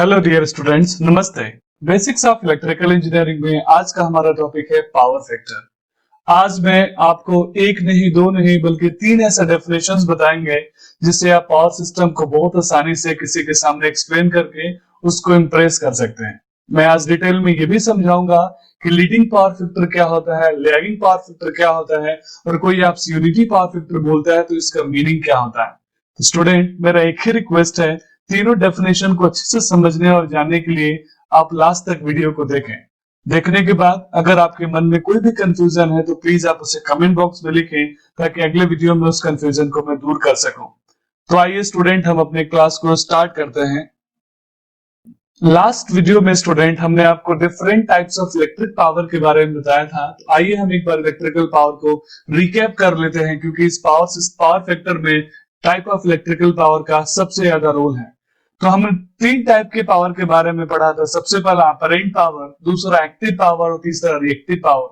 Hello dear students, नमस्ते। Basics of electrical engineering में आज का हमारा टॉपिक है पावर फैक्टर। आज मैं आपको एक नहीं, दो नहीं, बल्कि तीन ऐसे डेफिनेशंस बताएंगे जिससे आप पावर सिस्टम को बहुत आसानी से किसी के सामने एक्सप्लेन करके उसको इम्प्रेस कर सकते हैं। मैं आज डिटेल में ये भी समझाऊंगा कि लीडिंग पावर फैक्टर क्या होता है, लैगिंग पावर फैक्टर क्या होता है, और कोई आपसे यूनिटी पावर फैक्टर बोलता है तो इसका मीनिंग क्या होता है। तो स्टूडेंट, मेरा एक ही रिक्वेस्ट है, तीनों डेफिनेशन को अच्छे से समझने और जानने के लिए आप लास्ट तक वीडियो को देखें। देखने के बाद अगर आपके मन में कोई भी कंफ्यूजन है तो प्लीज आप उसे कमेंट बॉक्स में लिखें ताकि अगले वीडियो में उस कंफ्यूजन को मैं दूर कर सकूं। तो आइए स्टूडेंट, हम अपने क्लास को स्टार्ट करते हैं। लास्ट वीडियो में स्टूडेंट हमने आपको different types of electric power के बारे में बताया था। तो आइए हम एक बार इलेक्ट्रिकल पावर को रिकैप कर लेते हैं, क्योंकि इस पावर फैक्टर में टाइप ऑफ इलेक्ट्रिकल पावर का सबसे ज्यादा रोल है। तो हमने तीन टाइप के पावर के बारे में पढ़ा था। सबसे पहला अपरेंट पावर, दूसरा एक्टिव पावर और तीसरा रिएक्टिव पावर।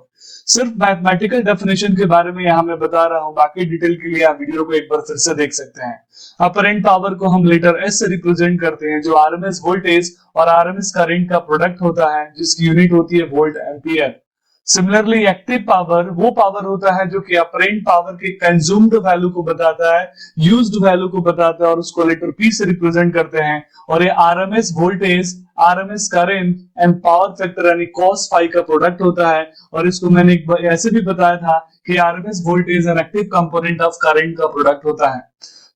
सिर्फ मैथमेटिकल डेफिनेशन के बारे में यहाँ मैं बता रहा हूँ, बाकी डिटेल के लिए आप वीडियो को एक बार फिर से देख सकते हैं। अपरेंट पावर को हम लेटर एस से रिप्रेजेंट करते हैं, जो आरएमएस वोल्टेज और आरएमएस करंट का प्रोडक्ट होता है, जिसकी यूनिट होती है volt ampere. Similarly active power वो पावर होता है जो कि अपरेंट पावर के कंज्यूम्ड वैल्यू को बताता है, यूज्ड वैल्यू को बताता है, और उसको लेटर पी से रिप्रेजेंट करते हैं। और ये RMS voltage, RMS current and power factor यानी कॉस फाई का प्रोडक्ट होता है। और इसको मैंने ऐसे भी बताया था कि RMS voltage and active component of current का प्रोडक्ट होता है।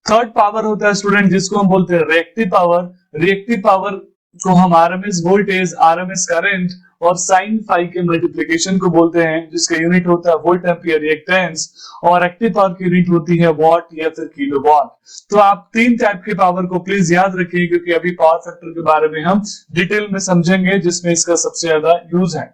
थर्ड पावर होता है स्टूडेंट जिसको हम बोलते हैं रिएक्टिव पावर। रिएक्टिव पावर को हम आरएमएस वोल्टेज, आरएमएस करंट और साइन फाई के मल्टीप्लिकेशन को बोलते हैं, जिसका यूनिट होता है वोल्ट एम्पियर रिएक्टेंस। और एक्टिव पावर की यूनिट होती है वॉट या फिर किलोवाट। तो आप तीन टाइप के पावर को प्लीज याद रखिए, क्योंकि अभी पावर फैक्टर के बारे में हम डिटेल में समझेंगे, जिसमें इसका सबसे ज्यादा यूज है।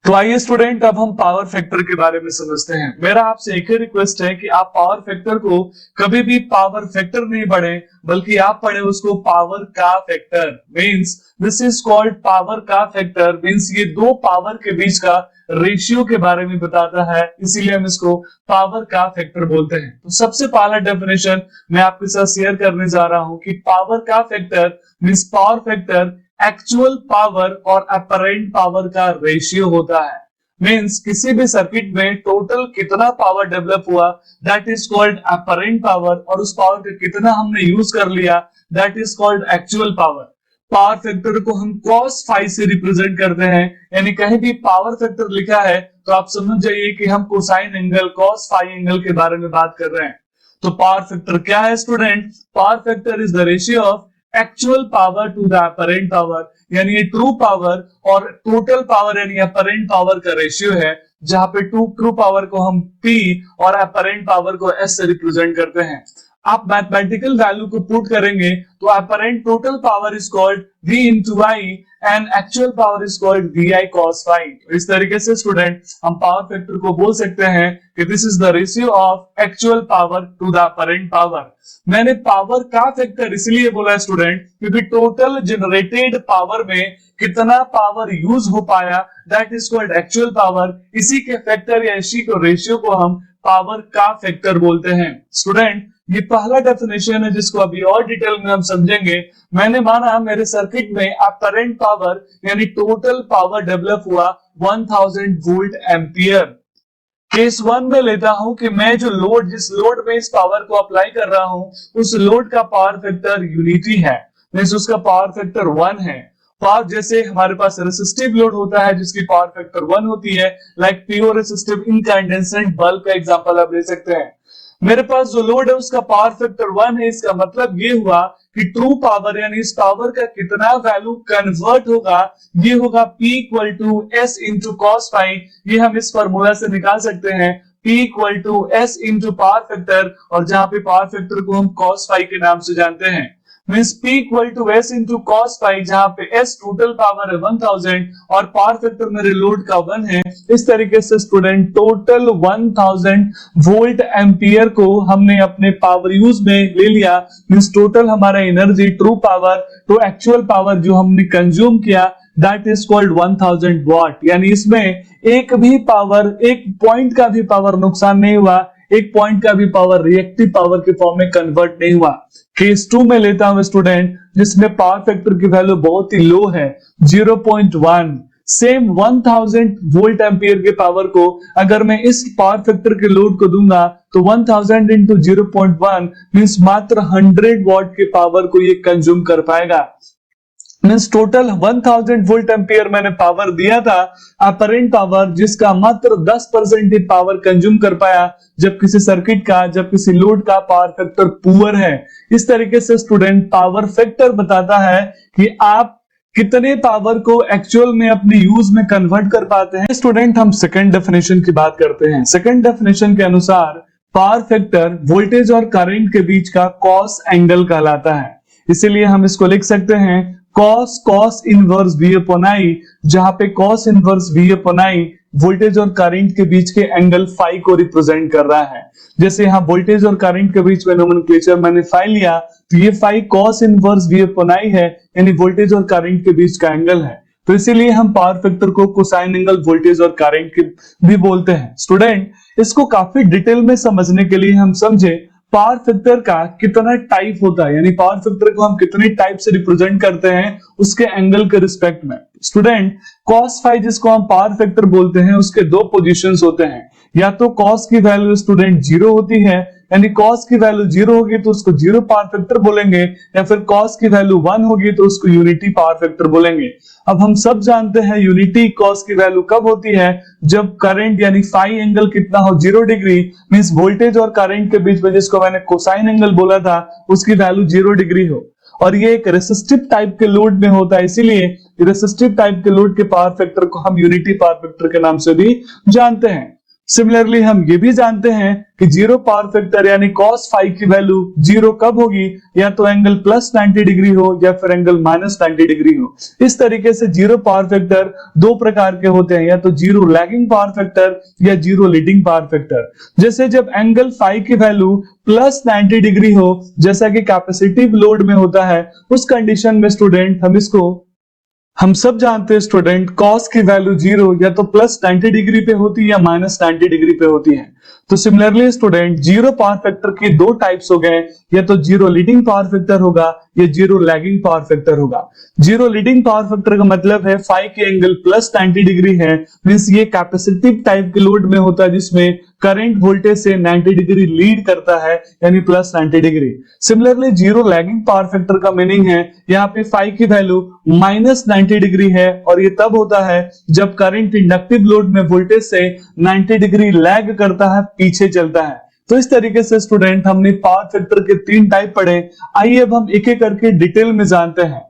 तो आइए स्टूडेंट, अब हम पावर फैक्टर के बारे में समझते हैं। मेरा आपसे एक ही रिक्वेस्ट है कि आप पावर फैक्टर को कभी भी पावर फैक्टर नहीं पढ़ें, बल्कि आप पढ़े उसको पावर का factor. Means this is called power का फैक्टर। मींस ये दो पावर के बीच का रेशियो के बारे में बताता है, इसीलिए हम इसको पावर का फैक्टर बोलते हैं। तो सबसे पहला डेफिनेशन मैं आपके साथ शेयर करने जा रहा हूं कि पावर का factor means power factor actual power और अपरेंट पावर का रेशियो होता है। मींस किसी भी सर्किट में टोटल कितना पावर डेवलप हुआ, that is called apparent power, और उस पावर का कितना हमने यूज कर लिया, that is called actual power. Power factor को हम cos फाई से रिप्रेजेंट करते हैं, यानी कहीं भी पावर फैक्टर लिखा है तो आप समझ जाइए कि हम cosine angle, cos phi angle के बारे में बात कर रहे हैं। तो पावर फैक्टर क्या है student? Power factor is the ratio of actual power to the apparent power, यानी ये ट्रू पावर और टोटल पावर यानी अपरेंट पावर का रेशियो है, जहां पे ट्रू पावर को हम P और अपरेंट पावर को S से रिप्रेजेंट करते हैं। आप मैथमेटिकल वैल्यू को पुट करेंगे तो apparent total power is called V into I and actual power is called VI cos phi। इस तरीके से स्टूडेंट हम पावर फैक्टर को बोल सकते हैं कि this is the ratio of actual power to the apparent power. मैंने पावर का फैक्टर इसलिए बोला स्टूडेंट क्योंकि टोटल जनरेटेड पावर में कितना पावर यूज हो पाया, that is called actual power. इसी के फैक्टर या इसी को रेशियो को हम पावर का फैक्टर बोलते हैं। स्टूडेंट, ये पहला डेफिनेशन है जिसको अभी और डिटेल में हम समझेंगे। मैंने माना मेरे सर्किट में अपरेंट पावर यानी टोटल पावर डेवलप हुआ 1000 वोल्ट एम्पियर। केस वन में लेता हूं कि मैं जो लोड, जिस लोड में इस पावर को अप्लाई कर रहा हूं, उस लोड का पावर फैक्टर यूनिटी है, मींस उसका पावर फैक्टर 1 है। पावर जैसे हमारे पास रेसिस्टिव लोड होता है जिसकी पावर फैक्टर 1 होती है, like pure resistive incandescent bulb का एग्जांपल आप ले सकते हैं। मेरे पास जो लोड है उसका पावर फैक्टर 1 है। इसका मतलब ये हुआ कि ट्रू पावर यानी इस पावर का कितना वैल्यू कन्वर्ट होगा, ये होगा P equal to S into cos phi. ये हम इस फॉर्मूला से निकाल सकते हैं, P equal to S into power factor, और जहां पे पावर फैक्टर को हम कॉस फाई के नाम से जानते हैं। Means P equal to S into cos phi, जहां पे S टोटल पावर है 1000 और पावर फैक्टर मेरे लोड का 1 है। इस तरीके से स्टूडेंट टोटल 1000 वोल्ट एम्पियर को हमने अपने पावर यूज में ले लिया। मींस टोटल हमारा energy, true power to actual power जो हमने कंज्यूम किया, दैट इज कॉल्ड 1000 वॉट। यानी इसमें एक भी पावर, एक पॉइंट का भी पावर नुकसान नहीं हुआ, एक पॉइंट का भी पावर रिएक्टिव पावर के फॉर्म में कन्वर्ट नहीं हुआ। केस 2 में लेता हूं स्टूडेंट, जिसमें पावर फैक्टर की वैल्यू बहुत ही लो है 0.1। सेम 1000 वोल्ट एम्पियर के पावर को अगर मैं इस पावर फैक्टर के लोड को दूंगा तो 1000 इंटू 0.1 मीन्स मात्र 100 वॉट के पावर को ये कंज्यूम कर पाएगा। मीन्स टोटल 1000 वोल्ट एम्पियर मैंने पावर दिया था, अपरेंट पावर जिसका मात्र 10% ही पावर कंज्यूम कर पाया, जब किसी सर्किट का, जब किसी लोड का पावर फैक्टर पुअर है। इस तरीके से स्टूडेंट पावर फैक्टर बताता है कि आप कितने पावर को एक्चुअल में अपने यूज में कन्वर्ट कर पाते हैं। स्टूडेंट हम सेकंड डेफिनेशन की बात करते हैं। सेकंड डेफिनेशन के अनुसार पावर फैक्टर वोल्टेज और करंट के बीच का कॉस एंगल कहलाता है। इसीलिए हम इसको लिख सकते हैं cos inverse V upon I, जहां पे cos inverse V upon I voltage और करंट के बीच के एंगल फाई को रिप्रेजेंट कर रहा है। जैसे यहाँ वोल्टेज और करंट के बीच में नोमेनक्लेचर मैंने फाई लिया, तो ये phi cos inverse V upon I है, यानी वोल्टेज और करंट के बीच का एंगल है। तो इसीलिए हम पावर फैक्टर को कोसाइन एंगल वोल्टेज और करंट के भी बोलते हैं। स्टूडेंट इसको काफी डिटेल में समझने के लिए हम समझे पावर फैक्टर का कितना टाइप होता है, यानी पावर फैक्टर को हम कितने टाइप से रिप्रेजेंट करते हैं उसके एंगल के रिस्पेक्ट में। स्टूडेंट कॉस फाई जिसको हम पावर फैक्टर बोलते हैं, उसके दो पोजीशंस होते हैं। या तो कॉस की वैल्यू स्टूडेंट 0 होती है, यानी कॉस की वैल्यू 0 होगी तो उसको जीरो पावर फैक्टर बोलेंगे, या फिर कॉस की वैल्यू 1 होगी तो उसको यूनिटी पावर फैक्टर बोलेंगे। अब हम सब जानते हैं यूनिटी कॉस की वैल्यू कब होती है, जब करंट यानी फाई एंगल कितना हो 0 डिग्री, मींस वोल्टेज और करंट के बीच में जिसको मैंने कोसाइन एंगल बोला था उसकी वैल्यू 0 डिग्री हो। और ये एक रेसिस्टिव टाइप के लोड में होता है, इसीलिए रेसिस्टिव टाइप के लोड के पावर फैक्टर को हम यूनिटी पावर फैक्टर के नाम से भी जानते हैं। सिमिलरली हम ये भी जानते हैं कि जीरो पावर फैक्टर यानी कॉस फाई की वैल्यू 0 कब होगी, या तो एंगल प्लस 90 डिग्री हो या फिर एंगल माइनस 90 डिग्री हो। इस तरीके से जीरो पावर फैक्टर दो प्रकार के होते हैं, या तो जीरो लैगिंग पावर फैक्टर या जीरो लीडिंग पावर फैक्टर। जैसे जब एंगल फाई की वैल्यू प्लस 90 डिग्री हो, जैसा कि कैपेसिटिव लोड में होता है, उस कंडीशन में स्टूडेंट हम सब जानते हैं स्टूडेंट कॉस की वैल्यू 0 या तो प्लस 90 डिग्री पे होती है या माइनस 90 डिग्री पे होती है। तो similarly student zero power factor के दो टाइप्स हो गए, या तो जीरो लीडिंग पावर फैक्टर होगा या जीरो लैगिंग पावर फैक्टर होगा। जीरो लीडिंग पावर फैक्टर का मतलब है फाई के एंगल प्लस 90 डिग्री है, मींस ये कैपेसिटिव टाइप के लोड में होता है जिसमें करंट वोल्टेज से 90 डिग्री लीड करता है, यानी plus 90 degree. Similarly zero lagging power factor का मीनिंग है यहाँ पे फाई की वैल्यू माइनस 90 डिग्री है, और ये तब होता है जब करंट इंडक्टिव लोड में वोल्टेज से 90 डिग्री लैग करता है, पीछे चलता है। तो इस तरीके से स्टूडेंट हमने पावर फैक्टर के 3 टाइप पढ़े। आइए अब हम एक एक करके डिटेल में जानते हैं।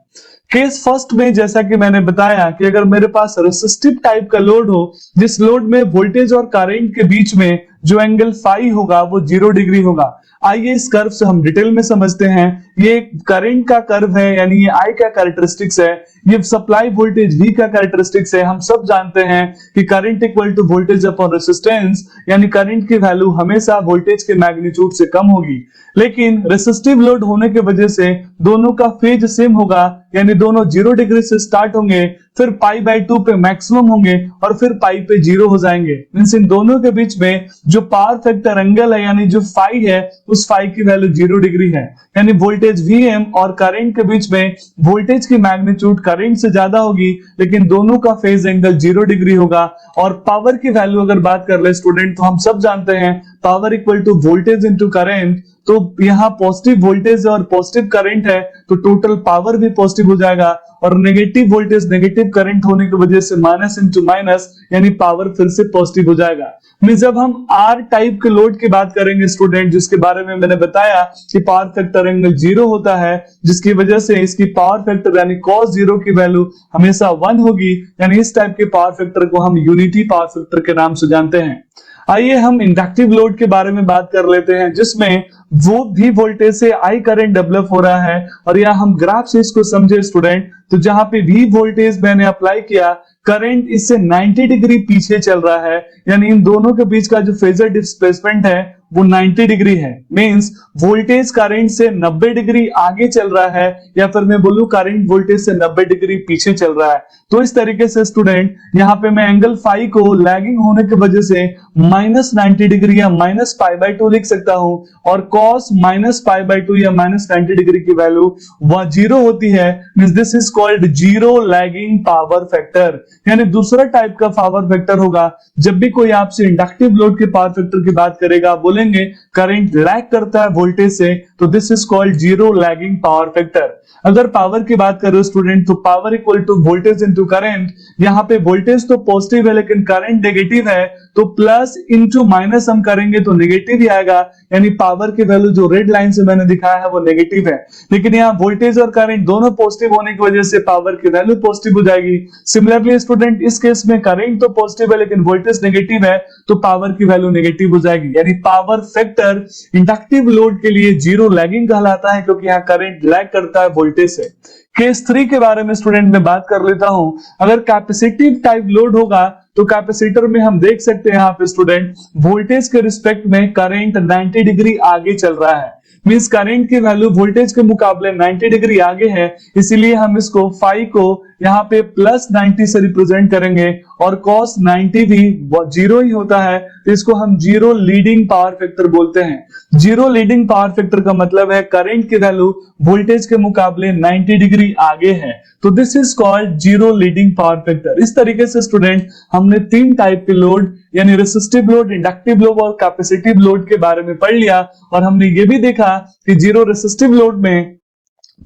केस फर्स्ट में जैसा कि मैंने बताया कि अगर मेरे पास रेसिस्टिव टाइप का लोड हो, जिस लोड में वोल्टेज और करंट के बीच में जो एंगल फाई होगा वो 0 डिग्री होगा। आइए इस कर्व से हम डिटेल में समझते हैं। ये करंट का कर्व है, यानी ये आई का कैरेक्टरिस्टिक्स है, ये सप्लाई वोल्टेज V का कैरेक्टरिस्टिक्स है। हम सब जानते हैं कि current equal to voltage upon resistance, यानी करंट की वैल्यू हमेशा वोल्टेज के मैग्नीट्यूड से कम होगी। लेकिन रेसिस्टिव लोड होने की वजह से दोनों का फेज सेम होगा, यानी दोनों 0 डिग्री से स्टार्ट होंगे, फिर पाई बाई 2 पे मैक्सिमम होंगे और फिर पाई पे 0 हो जाएंगे। मींस इन दोनों के बीच में जो पावर फैक्टर एंगल है, यानी जो फाई है, उस फाई की वैल्यू 0 डिग्री है। यानी वोल्टेज Vm और करंट के बीच में वोल्टेज की मैग्नीट्यूड करंट से ज्यादा होगी, लेकिन दोनों का फेज एंगल 0 डिग्री होगा। और पावर की वैल्यू अगर बात कर ले स्टूडेंट, तो हम सब जानते हैं power equal to voltage into current. तो यहाँ पॉजिटिव वोल्टेज और पॉजिटिव करंट है, तो टोटल पावर भी पॉजिटिव हो जाएगा, और नेगेटिव वोल्टेज नेगेटिव करंट होने की वजह से माइनस इंटू माइनस, यानी पावर फिर से पॉजिटिव हो जाएगा। जब हम आर टाइप के लोड की बात करेंगे स्टूडेंट, जिसके बारे में मैंने बताया कि पावर फैक्टर एंगल 0 होता है, जिसकी वजह से इसकी पावर फैक्टर यानी cos 0 की वैल्यू हमेशा 1 होगी, यानी इस टाइप के पावर फैक्टर को हम यूनिटी पावर फैक्टर के नाम से जानते हैं। आइए हम इंडक्टिव लोड के बारे में बात कर लेते हैं, जिसमें वो भी वोल्टेज से आई करंट डेवलप हो रहा है। और यहाँ हम ग्राफ से इसको समझे स्टूडेंट, तो जहां पे भी वोल्टेज मैंने अप्लाई किया, करंट इससे 90 डिग्री पीछे चल रहा है, यानी इन दोनों के बीच का जो फेजर डिस्प्लेसमेंट है वो 90 डिग्री है। मींस वोल्टेज करंट से 90 डिग्री आगे चल रहा है, या फिर मैं बोलूं करंट वोल्टेज से 90 डिग्री पीछे चल रहा है। तो इस तरीके से स्टूडेंट यहाँ पे मैं एंगल फाई को लैगिंग होने की वजह से -90 डिग्री या -π/2 लिख सकता हूं, और कॉस -π/2 या -90 डिग्री की वैल्यू वह 0 होती है। Means this is called zero lagging power factor. यानी दूसरा टाइप का पावर फैक्टर होगा जब भी कोई आपसे इंडक्टिव लोड के पावर फैक्टर की बात करेगा, बोलेंगे करंट लैग करता है वोल्टेज से, तो this is called zero lagging power factor. अगर पावर की बात करो स्टूडेंट, तो power equal to voltage into current. यहाँ पे वोल्टेज तो पॉजिटिव है लेकिन करंट नेगेटिव है, तो प्लस इनटू माइनस हम करेंगे तो नेगेटिव ही आएगा। यानी पावर की वैल्यू जो रेड लाइन से मैंने दिखाया है वो नेगेटिव है, लेकिन यहाँ वोल्टेज और करंट दोनों पॉजिटिव होने की वजह से पावर की वैल्यू पॉजिटिव हो जाएगी। सिमिलरली स्टूडेंट इस केस में करंट तो पॉजिटिव है लेकिन वोल्टेज नेगेटिव है, तो पावर की वैल्यू नेगेटिव हो जाएगी। यानी पावर फैक्टर इंडक्टिव लोड के लिए जीरो लैगिंग कहलाता है, क्योंकि यहाँ करंट लैग करता है वोल्टेज से। केस 3 के बारे में स्टूडेंट मैं बात कर लेता हूं। अगर कैपेसिटिव टाइप लोड होगा तो कैपेसिटर में हम देख सकते हैं यहाँ पे स्टूडेंट वोल्टेज के रिस्पेक्ट में करंट 90 डिग्री आगे चल रहा है। मींस करंट की वैल्यू वोल्टेज के मुकाबले 90 डिग्री आगे है, इसीलिए हम इसको फाई को यहाँ पे +90 से रिप्रेजेंट करेंगे, और cos 90 भी 0 ही होता है, तो इसको हम जीरो लीडिंग पावर फैक्टर बोलते हैं। जीरो लीडिंग पावर फैक्टर का मतलब है करंट की वैल्यू वोल्टेज के मुकाबले 90 डिग्री आगे है, तो this is called zero leading power factor. इस तरीके से स्टूडेंट हमने 3 टाइप के लोड यानी रेसिस्टिव लोड, इंडक्टिव लोड और कैपेसिटिव लोड के बारे में पढ़ लिया, और हमने ये भी देखा कि जीरो रेसिस्टिव लोड में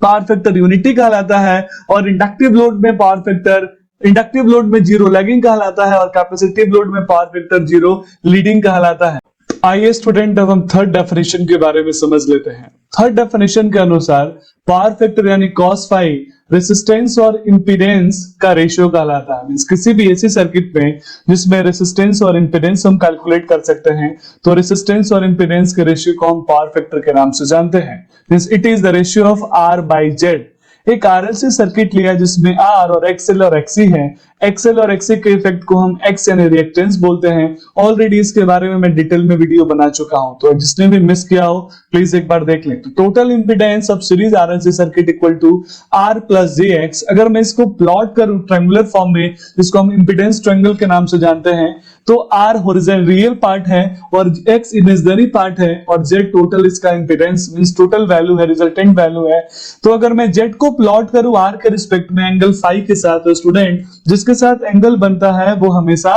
पावर फैक्टर यूनिटी कहलाता है, और इंडक्टिव लोड में पावर फैक्टर इंडक्टिव लोड में जीरो लैगिंग कहलाता है, और कैपेसिटिव लोड में पावर फैक्टर जीरो लीडिंग कहलाता है। आइए स्टूडेंट अब हम थर्ड डेफिनेशन के बारे में समझ लेते हैं। थर्ड डेफिनेशन के अनुसार पावर फैक्टर यानी cos फाई रेसिस्टेंस और इंपीडेंस का रेशियो कहलाता है। मींस किसी भी ऐसी सर्किट में जिसमें रेसिस्टेंस और इंपीडेंस हम कैलकुलेट कर सकते हैं, तो रेसिस्टेंस और इंपीडेंस के रेशियो को हम पावर फैक्टर के नाम से जानते हैं। Means it is the ratio of R/Z। एक आरएलसी सर्किट लिया जिसमें R और XL और XC है। XL और XC के इफेक्ट को हम X यानी रिएक्टेंस बोलते हैं। ऑलरेडी इसके बारे में मैं डिटेल में वीडियो बना चुका हूं, तो जिसने भी मिस किया हो प्लीज एक बार देख लें। तो total impedance of series RLC circuit equal to R + jX। अगर मैं इसको प्लॉट करूं ट्रायंगुलर फॉर्म में, जिसको हम इंपीडेंस ट्रायंगल के नाम से जानते हैं, तो R हॉरिजॉन्टल रियल पार्ट है और X इमेजिनरी पार्ट है, और Z टोटल इसका इंपीडेंस मींस टोटल वैल्यू है, रिजल्टेंट वैल्यू है। तो अगर मैं Z को प्लॉट करूं R के रिस्पेक्ट में एंगल फाई के साथ, तो स्टूडेंट जिसके साथ एंगल बनता है वो हमेशा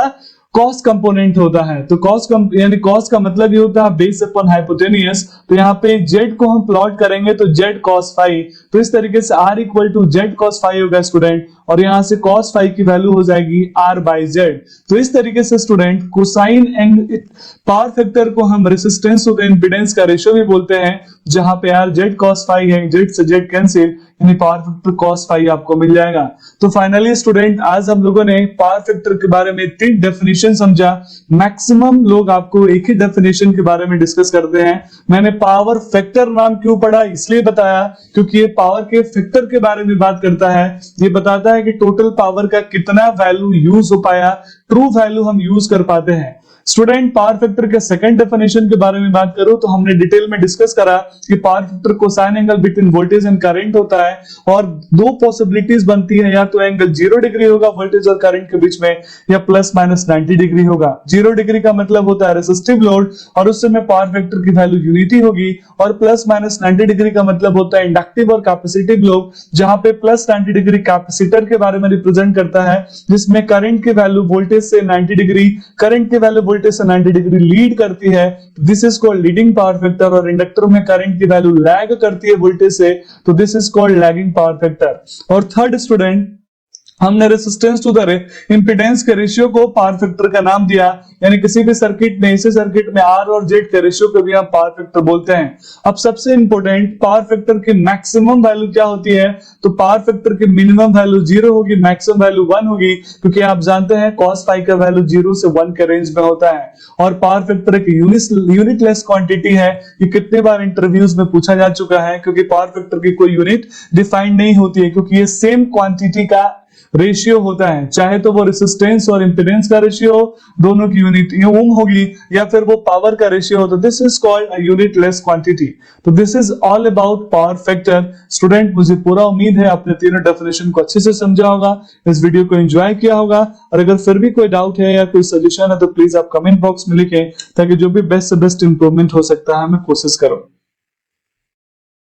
कॉस कंपोनेंट होता है। तो यानी कॉस का मतलब ये होता है बेस अपॉन हाइपोटेनियस। तो यहाँ पे Z को हम प्लॉट करेंगे तो Z cos फाई, तो इस तरीके से R equal to Z cos phi होगा स्टूडेंट, और यहाँ से cos फाई की वैल्यू हो जाएगी R/Z। तो इस तरीके से student cosine angle power factor को हम रेसिस्टेंस और इंपीडेंस का रेशियो भी बोलते हैं, जहां पे यार Z cos फाई है, Z से Z कैंसिल, यानी पावर फैक्टर cos फाई आपको मिल जाएगा। तो फाइनली स्टूडेंट आज हम लोगों ने पावर फैक्टर के बारे में 3 डेफिनेशन समझा। मैक्सिमम लोग आपको एक ही डेफिनेशन के बारे में डिस्कस करते हैं। मैंने पावर फैक्टर नाम क्यों पढ़ा इसलिए बताया क्योंकि ये पावर के फैक्टर के बारे में बात करता है। ये बताता है कि टोटल पावर का कितना वैल्यू यूज हो पाया, ट्रू वैल्यू हम यूज कर पाते हैं। स्टूडेंट पावर फैक्टर के सेकंड डेफिनेशन के बारे में बात करूं तो हमने डिटेल में डिस्कस करा कि power factor cosine angle between voltage and current होता है, और 2 पॉसिबिलिटीज बनती है, या तो एंगल 0 डिग्री होगा वोल्टेज और करंट के बीच में, या ±90 डिग्री होगा। 0 डिग्री का मतलब होता है रेसिस्टिव लोड, और उस समय पावर फैक्टर की वैल्यू यूनिटी होगी, और ±90 डिग्री का मतलब होता है इंडक्टिव और कैपेसिटिव लोड, जहां पे +90 डिग्री कैपेसिटर के बारे में रिप्रेजेंट करता है, जिसमें करंट की वैल्यू वोल्टेज से 90 डिग्री करंट की वैल्यू वोल्टेज से 90 डिग्री लीड करती है। This is called leading power factor, और इंडक्टर में करंट की वैल्यू लैग करती है वोल्टेज से, तो this is called lagging power factor. और थर्ड स्टूडेंट हमने रेसिस्टेंस टू द इंपीडेंस के रेशियो को पावर फैक्टर का नाम दिया, यानी किसी भी सर्किट में इसी सर्किट में R और Z के रेशियो को भी हम पावर फैक्टर बोलते हैं। अब सबसे इंपॉर्टेंट पावर फैक्टर की मैक्सिमम वैल्यू क्या होती है, तो पावर फैक्टर की मिनिमम वैल्यू 0 होगी, मैक्सिमम वैल्यू 1 होगी, क्योंकि आप जानते हैं cos फाई का वैल्यू 0 से 1 के रेंज में होता है। और पावर फैक्टर एक यूनिटलेस क्वांटिटी है, ये कितने बार इंटरव्यूज में पूछा जा चुका है, क्योंकि पावर फैक्टर की कोई यूनिट डिफाइंड नहीं होती है, क्योंकि ये सेम क्वांटिटी का रेशियो होता है, चाहे तो वो रेसिस्टेंस और इंपेडेंस का रेशियो हो, दोनों की यूनिट ओम होगी, या फिर वो पावर का रेशियो हो, तो this is called a unitless quantity. तो this is all about power factor. Student, मुझे पूरा उम्मीद है आपने तीनों डेफिनेशन को अच्छे से समझा होगा, इस वीडियो को एंजॉय किया होगा। और अगर फिर भी कोई डाउट है या कोई सजेशन है तो प्लीज आप कमेंट बॉक्स में लिखें, ताकि जो भी बेस्ट से बेस्ट इंप्रूवमेंट हो सकता है मैं कोशिश करूं।